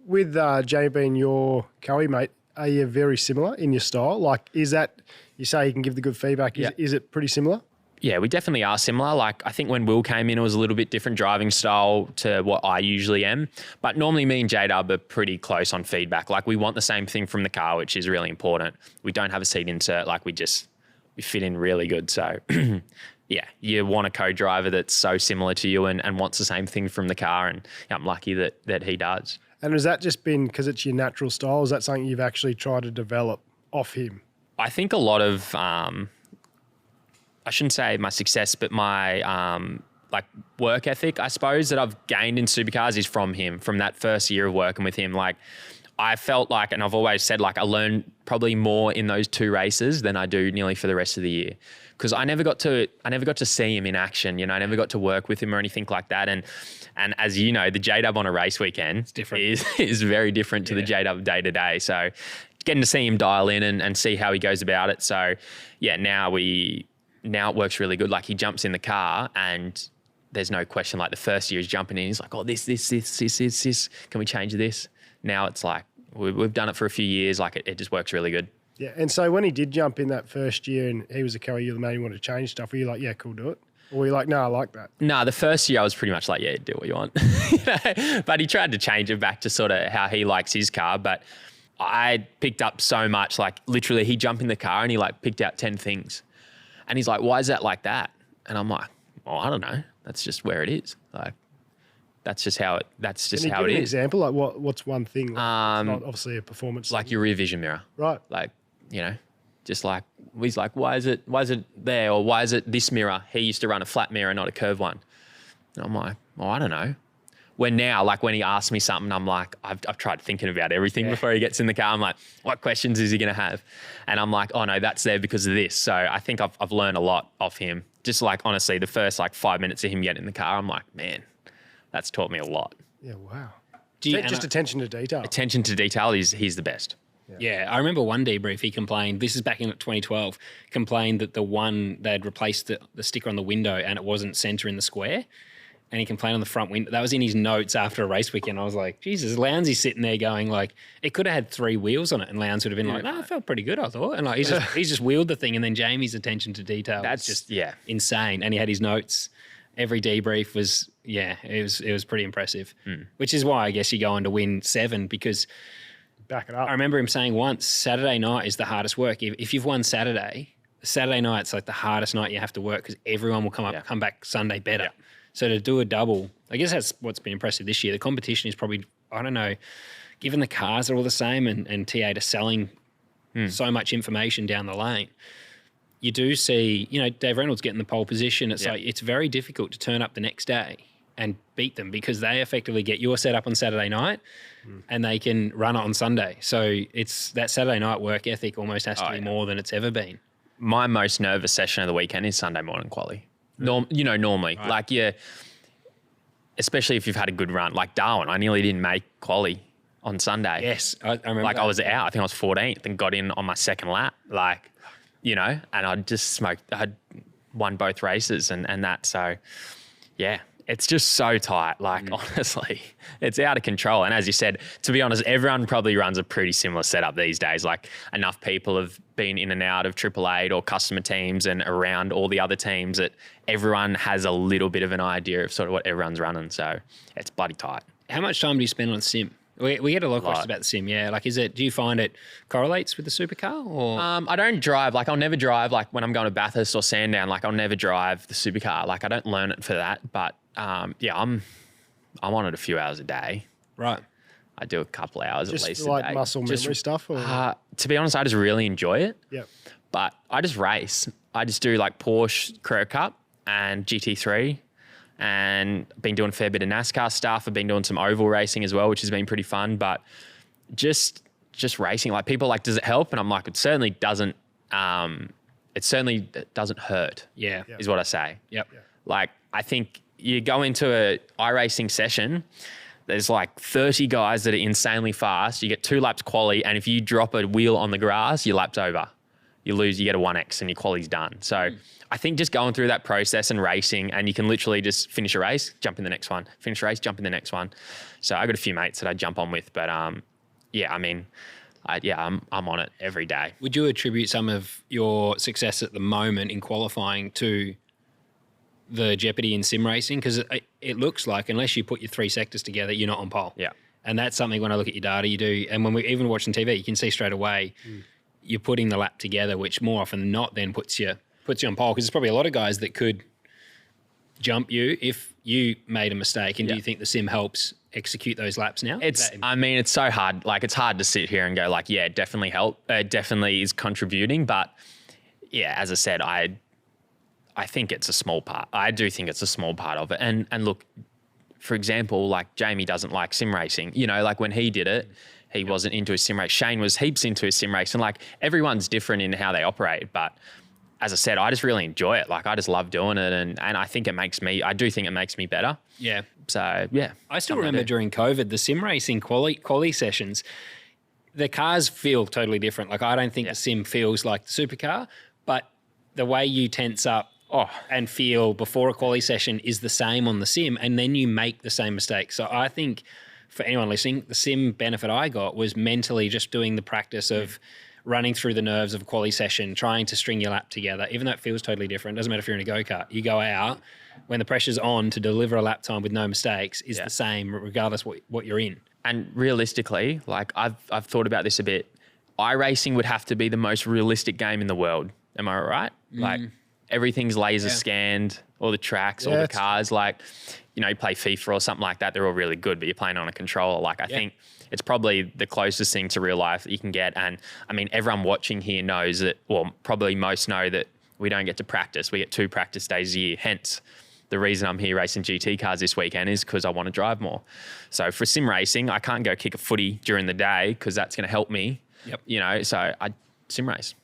With Jamie being your co mate, are you very similar in your style? Like, is that, you say you can give the good feedback, is it pretty similar? Yeah, we definitely are similar. Like, I think when Will came in, it was a little bit different driving style to what I usually am. But normally me and J-Dub are pretty close on feedback. Like, we want the same thing from the car, which is really important. We don't have a seat insert. Like, we fit in really good. So, yeah, you want a co-driver that's so similar to you and wants the same thing from the car. And I'm lucky that he does. And has that just been because it's your natural style? Is that something you've actually tried to develop off him? I think a lot of... I shouldn't say my success, but my like work ethic, I suppose, that I've gained in supercars is from him, from that first year of working with him. Like, I felt like, and I've always said, like, I learned probably more in those 2 races than I do nearly for the rest of the year. Because I never got to see him in action. You know, I never got to work with him or anything like that. And as you know, the J-Dub on a race weekend is very different to the J-Dub day to day. So getting to see him dial in and see how he goes about it. So yeah, now it works really good. Like, he jumps in the car and there's no question. Like, the first year he's jumping in, he's like, oh, this. Can we change this? Now it's like, we've done it for a few years. Like, it just works really good. Yeah. And so when he did jump in that first year and he was a co, you're the man who wanted to change stuff, were you like, yeah, cool, do it? Or were you like, no, I like that? No, the first year I was pretty much like, yeah, do what you want. You know? But he tried to change it back to sort of how he likes his car. But I picked up so much, like, literally he jumped in the car and he like picked out 10 things. And he's like, why is that like that? And I'm like, oh, I don't know. That's just where it is. Like, that's just how it is. Can you give an example? Like, what's one thing? Like, it's not obviously a performance. Like your rear vision mirror. Right. Like, you know, just like, he's like, why is it there? Or why is it this mirror? He used to run a flat mirror, not a curved one. And I'm like, oh, I don't know. When now, like, when he asks me something, I'm like, I've tried thinking about everything before he gets in the car. I'm like, what questions is he going to have? And I'm like, oh no, that's there because of this. So I think I've learned a lot off him. Just like, honestly, the first like 5 minutes of him getting in the car, I'm like, man, that's taught me a lot. Yeah, wow. Just attention to detail. Attention to detail, he's the best. Yeah, I remember one debrief he complained, this is back in 2012, complained that they had replaced the sticker on the window and it wasn't centre in the square. And he complained on the front window. That was in his notes after a race weekend. I was like, Jesus, Lowndesy's sitting there going like, it could have had 3 wheels on it. And Lowndes would have been like, no, it felt pretty good, I thought. And like, he's just wheeled the thing. And then Jamie's attention to detail was just insane. And he had his notes. Every debrief was, it was pretty impressive. Which is why I guess you go on to win 7 because back it up. I remember him saying once, Saturday night is the hardest work. If you've won Saturday night's like the hardest night you have to work because everyone will come back Sunday better. Yeah. So to do a double, I guess that's what's been impressive this year. The competition is probably, I don't know, given the cars are all the same and T8 are selling so much information down the lane, you do see, you know, Dave Reynolds getting the pole position. It's like, it's very difficult to turn up the next day and beat them because they effectively get your setup on Saturday night and they can run it on Sunday. So it's that Saturday night work ethic almost has to be more than it's ever been. My most nervous session of the weekend is Sunday morning quali. Normally, like especially if you've had a good run, like Darwin, I nearly didn't make quali on Sunday. Yes, I remember. Like I was out, I think I was 14th and got in on my second lap, like, you know, and I just smoked. I had won both races and that. So, yeah, it's just so tight. Like, honestly, it's out of control. And as you said, to be honest, everyone probably runs a pretty similar setup these days. Like, enough people have been in and out of Triple Eight or customer teams and around all the other teams that everyone has a little bit of an idea of sort of what everyone's running. So it's bloody tight. How much time do you spend on sim? We get a lot of questions about the sim, yeah. Like, do you find it correlates with the supercar or? I don't drive. Like, I'll never drive, like, when I'm going to Bathurst or Sandown, like, I'll never drive the supercar. Like, I don't learn it for that. But, yeah, I'm on it a few hours a day. Right. I do a couple hours just at least like a day. Muscle memory stuff? Or? To be honest, I just really enjoy it. Yep. But I just race. I just do, like, Porsche Career Cup and GT3. And I've been doing a fair bit of NASCAR stuff. I've been doing some oval racing as well, which has been pretty fun. But just racing, like, people are like, does it help? And I'm like, it certainly doesn't. It certainly doesn't hurt. Yeah, is what I say. Yep. Yeah. Like, I think you go into a iRacing session, there's like 30 guys that are insanely fast. You get 2 laps quali, and if you drop a wheel on the grass, your lap's over. you lose, you get a 1x and your quality's done. So I think just going through that process and racing, and you can literally just finish a race, jump in the next one, finish a race, jump in the next one. So I got a few mates that I jump on with, but yeah, I mean, I'm on it every day. Would you attribute some of your success at the moment in qualifying to the jeopardy in sim racing? Because it looks like unless you put your 3 sectors together, you're not on pole. Yeah. And that's something when I look at your data, you do. And when we even watching TV, you can see straight away you're putting the lap together, which more often than not then puts you on pole. Because there's probably a lot of guys that could jump you if you made a mistake. And do you think the sim helps execute those laps now? I mean, it's so hard. Like, it's hard to sit here and go like, yeah, it definitely definitely is contributing. But yeah, as I said, I think it's a small part. I do think it's a small part of it. And look, for example, like Jamie doesn't like sim racing. You know, like when he did it, he wasn't into a sim race. Shane was heaps into a sim race. And like everyone's different in how they operate. But as I said, I just really enjoy it. Like I just love doing it. And I think I do think it makes me better. Yeah. So yeah. I still remember during COVID, the sim racing quali sessions, the cars feel totally different. Like I don't think the sim feels like the supercar, but the way you tense up and feel before a quali session is the same on the sim, and then you make the same mistakes. So I think for anyone listening, the sim benefit I got was mentally just doing the practice of running through the nerves of a quali session, trying to string your lap together, even though it feels totally different. Doesn't matter if you're in a go-kart. You go out when the pressure's on to deliver a lap time with no mistakes is the same regardless what you're in. And realistically, like I've thought about this a bit. iRacing would have to be the most realistic game in the world. Am I right? Like everything's laser scanned, all the tracks, all the cars. Like, you know, you play FIFA or something like that. They're all really good, but you're playing on a controller. Like I think it's probably the closest thing to real life that you can get. And I mean, everyone watching here knows that, well, probably most know that we don't get to practice. We get 2 practice days a year. Hence, the reason I'm here racing GT cars this weekend is because I want to drive more. So for sim racing, I can't go kick a footy during the day because that's going to help me. You know, so I sim race.